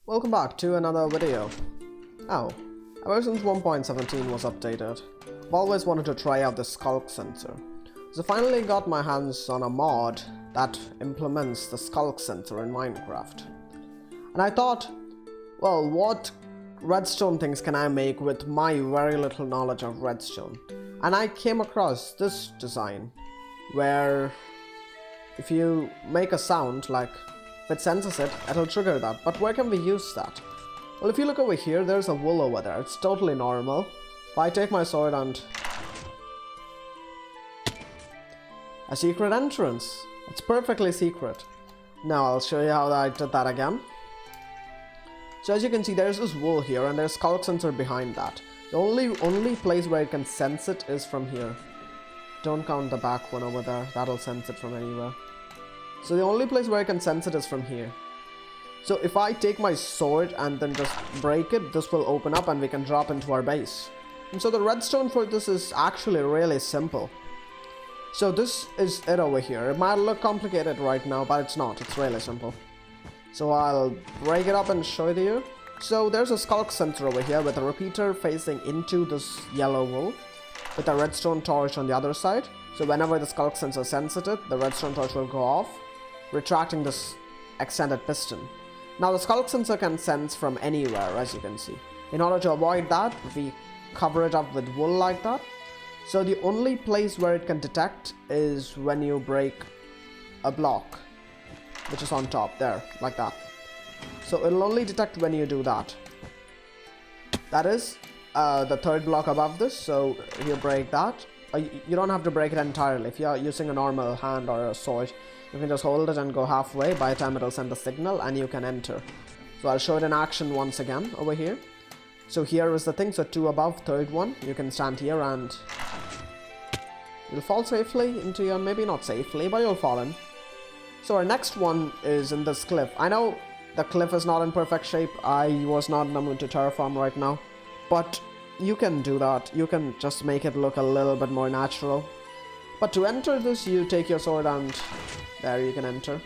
Welcome back to another video. Oh, ever since 1.17 was updated, I've always wanted to try out the Sculk sensor. So finally got my hands on a mod that implements the Sculk sensor in Minecraft. And I thought, well, what redstone things can I make with my very little knowledge of redstone? And I came across this design where if you make a sound, like if it senses it, it'll trigger that. But where can we use that? Well, if you look over here, there's a wool over there. It's totally normal. If I take my sword and... a secret entrance. It's perfectly secret. Now I'll show you how I did that again. So as you can see, there's this wool here and there's Sculk sensor behind that. The only place where it can sense it is from here. Don't count the back one over there. That'll sense it from anywhere. So the only place where I can sense it is from here. So if I take my sword and then just break it, this will open up and we can drop into our base. And so the redstone for this is actually really simple. So this is it over here. It might look complicated right now, but it's not. It's really simple. So I'll break it up and show it to you. So there's a Sculk sensor over here with a repeater facing into this yellow wool, with a redstone torch on the other side. So whenever the Sculk sensor senses it, the redstone torch will go off, retracting this extended piston. Now the Sculk sensor can sense from anywhere, as you can see. In order to avoid that, we cover it up with wool like that. So the only place where it can detect is when you break a block, which is on top there, like that. So it'll only detect when you do that. That is the third block above this. So if you break that, you don't have to break it entirely. If you're using a normal hand or a sword, you can just hold it and go halfway. By the time it'll send the signal and you can enter. So I'll show it in action once again over here. So here is the thing. So 2 above, third one. You can stand here and you'll fall safely into your, maybe not safely, but you'll fall in. So our next one is in this cliff. I know the cliff is not in perfect shape. I was not in the mood to terraform right now, but you can do that. You can just make it look a little bit more natural. But to enter this, you take your sword and there you can enter.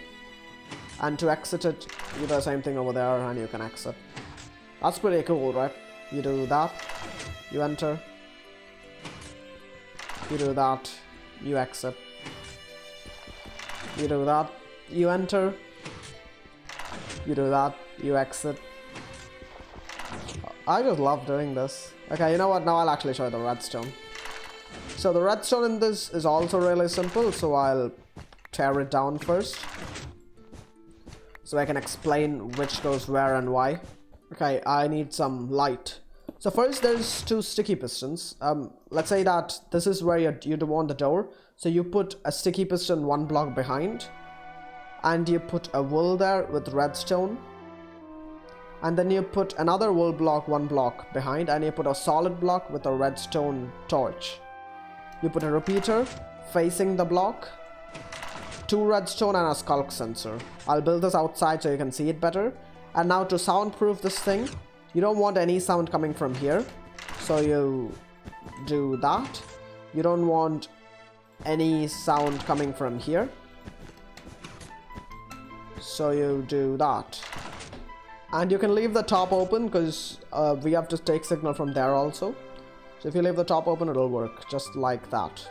And to exit it, you do the same thing over there and you can exit. That's pretty cool, right? You do that, you enter. You do that, you exit. You do that, you enter. You do that, you exit. I just love doing this. Okay, you know what? Now I'll actually show you the redstone. So the redstone in this is also really simple, so I'll tear it down first, so I can explain which goes where and why. Okay, I need some light. So first there's 2 sticky pistons. Let's say that this is where you want the door. So you put a sticky piston 1 block behind, and you put a wool there with redstone. And then you put another wool block 1 block behind, and you put a solid block with a redstone torch. You put a repeater facing the block, 2 redstone and a Sculk sensor. I'll build this outside so you can see it better. And now to soundproof this thing, you don't want any sound coming from here, so you do that. You don't want any sound coming from here, so you do that. And you can leave the top open because we have to take signal from there also. So if you leave the top open, it'll work just like that.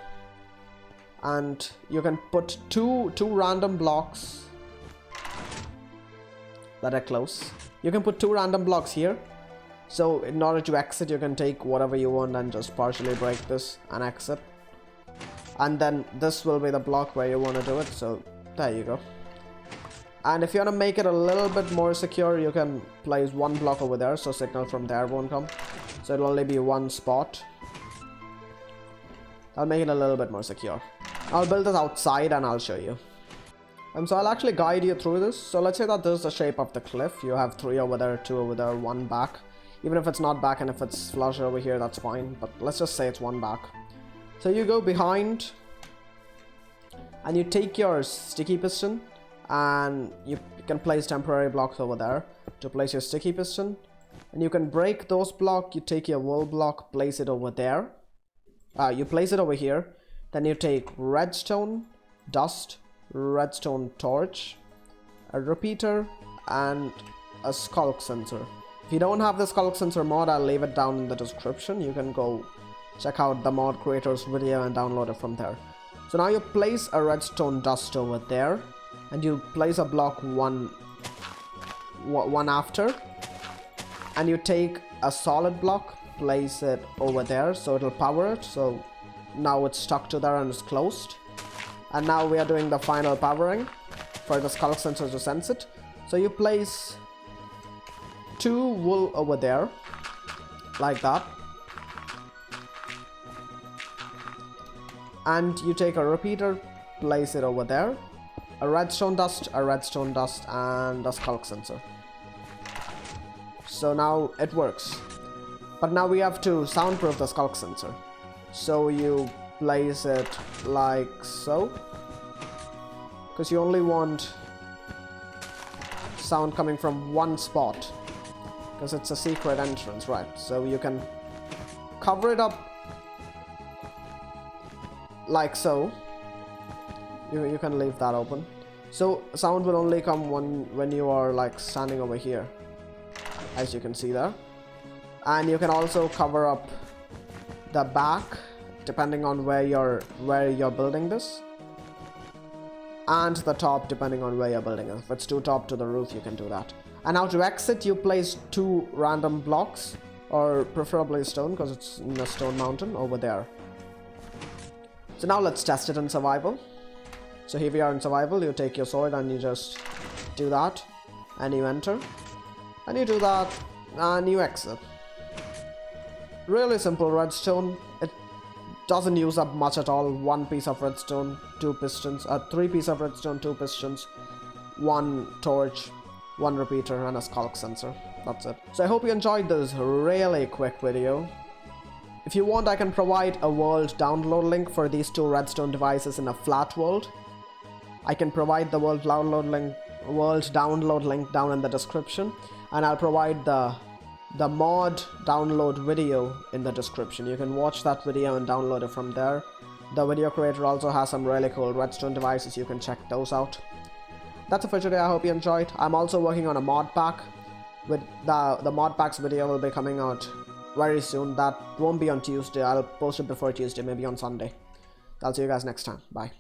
And you can put two random blocks that are close. You can put 2 random blocks here. So in order to exit, you can take whatever you want and just partially break this and exit. And then this will be the block where you want to do it. So there you go. And if you want to make it a little bit more secure, you can place 1 block over there, so signal from there won't come. So it'll only be 1 spot. I'll make it a little bit more secure. I'll build this outside and I'll show you. So I'll actually guide you through this. So let's say that this is the shape of the cliff. You have 3 over there, 2 over there, 1 back. Even if it's not back and if it's flush over here, that's fine. But let's just say it's 1 back. So you go behind and you take your sticky piston, and you can place temporary blocks over there to place your sticky piston. And you can break those blocks. You take your wool block, place it over there. You place it over here. Then you take redstone, dust, redstone torch, a repeater, and a Sculk sensor. If you don't have the Sculk sensor mod, I'll leave it down in the description. You can go check out the mod creator's video and download it from there. So now you place a redstone dust over there, and you place a block one after, and you take a solid block, place it over there so it'll power it. So now it's stuck to there and it's closed. And now we are doing the final powering for the Sculk sensor to sense it. So you place 2 wool over there, like that. And you take a repeater, place it over there. A redstone dust, and a Sculk sensor. So now it works. But now we have to soundproof the Sculk sensor. So you place it like so, because you only want sound coming from one spot, because it's a secret entrance, right? So you can cover it up like so. You can leave that open. So sound will only come when you are like standing over here, as you can see there. And you can also cover up the back depending on where you're building this, and the top depending on where you're building it. If it's too top to the roof, you can do that. And now to exit, you place 2 random blocks, or preferably stone because it's in a stone mountain over there. So now let's test it in survival. So here we are in survival. You take your sword and you just do that, and you enter, and you do that, and you exit. Really simple redstone. It doesn't use up much at all. 1 piece of redstone, 2 pistons, 3 pieces of redstone, 2 pistons, 1 torch, 1 repeater, and a Sculk sensor. That's it. So I hope you enjoyed this really quick video. If you want, I can provide a world download link for these 2 redstone devices in a flat world. I can provide the world download link down in the description, and I'll provide the mod download video in the description. You can watch that video and download it from there. The video creator also has some really cool redstone devices. You can check those out. That's it for today. I hope you enjoyed. I'm also working on a mod pack. With the mod packs video will be coming out very soon. That won't be on Tuesday. I'll post it before Tuesday, maybe on Sunday. I'll see you guys next time. Bye.